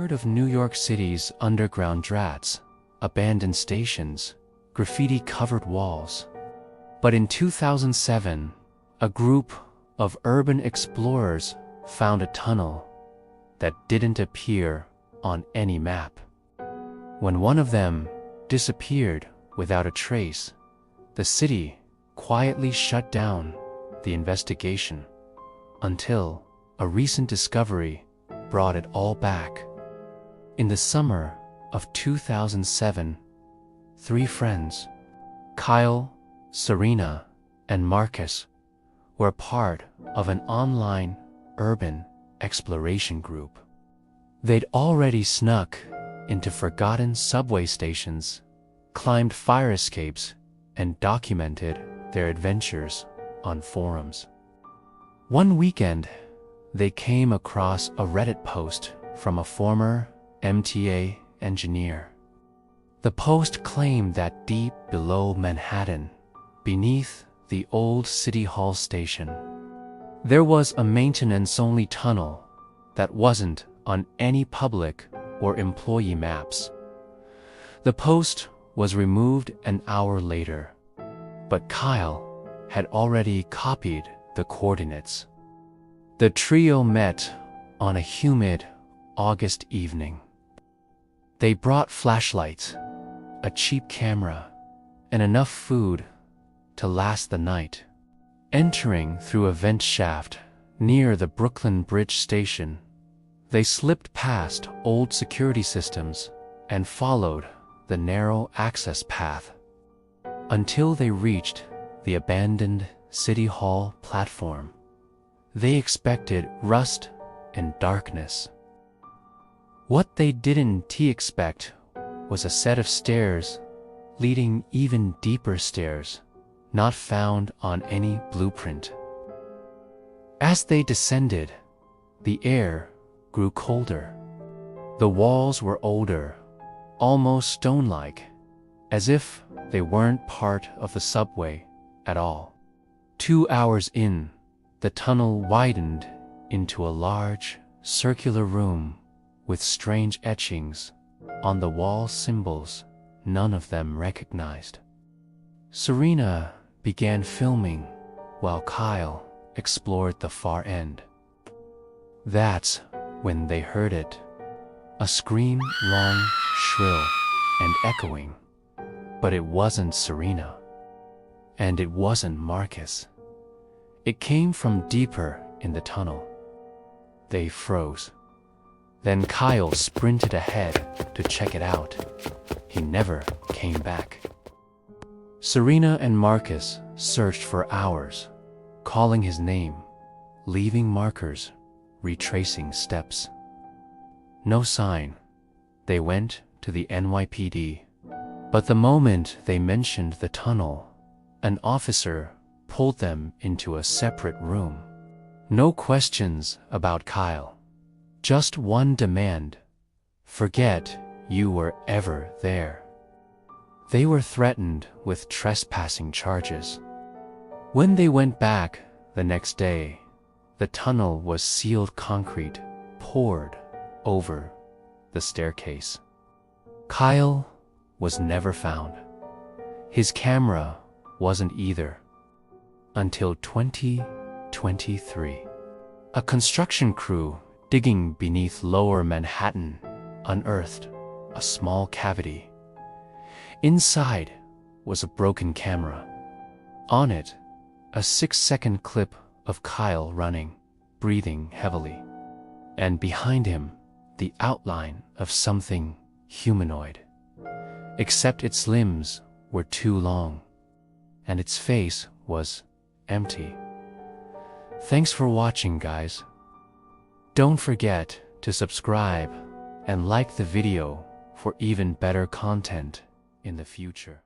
heard of New York City's underground drats, abandoned stations, graffiti-covered walls. But in 2007, a group of urban explorers found a tunnel that didn't appear on any map. When one of them disappeared without a trace, the city quietly shut down the investigation until a recent discovery brought it all back. In the summer of 2007, three friends, Kyle, Serena, and Marcus, were part of an online urban exploration group. They'd already snuck into forgotten subway stations, climbed fire escapes, and documented their adventures on forums. One weekend, they came across a Reddit post from a former MTA engineer. The post claimed that deep below Manhattan, beneath the old City Hall station, there was a maintenance-only tunnel that wasn't on any public or employee maps. The post was removed an hour later, but Kyle had already copied the coordinates. The trio met on a humid August evening. They brought flashlights, a cheap camera, and enough food to last the night. Entering through a vent shaft near the Brooklyn Bridge station, they slipped past old security systems and followed the narrow access path until they reached the abandoned City Hall platform. They expected rust and darkness. What they didn't expect was a set of stairs leading even deeper stairs, not found on any blueprint. As they descended, the air grew colder. The walls were older, almost stone-like, as if they weren't part of the subway at all. 2 hours in, the tunnel widened into a large, circular room with strange etchings on the wall, symbols none of them recognized. Serena began filming while Kyle explored the far end. That's when they heard it. A scream, long, shrill, and echoing. But it wasn't Serena. And it wasn't Marcus. It came from deeper in the tunnel. They froze. Then Kyle sprinted ahead to check it out. He never came back. Serena and Marcus searched for hours, calling his name, leaving markers, retracing steps. No sign. They went to the NYPD. But the moment they mentioned the tunnel, an officer pulled them into a separate room. No questions about Kyle. Just one demand: forget you were ever there. They were threatened with trespassing charges. When they went back the next day, the tunnel was sealed concrete poured over the staircase. Kyle was never found. His camera wasn't either. Until 2023. A construction crew digging beneath Lower Manhattan unearthed a small cavity. Inside was a broken camera. On it, a 6-second clip of Kyle running, breathing heavily. And behind him, the outline of something humanoid. Except its limbs were too long, and its face was empty. Thanks for watching, guys. Don't forget to subscribe and like the video for even better content in the future.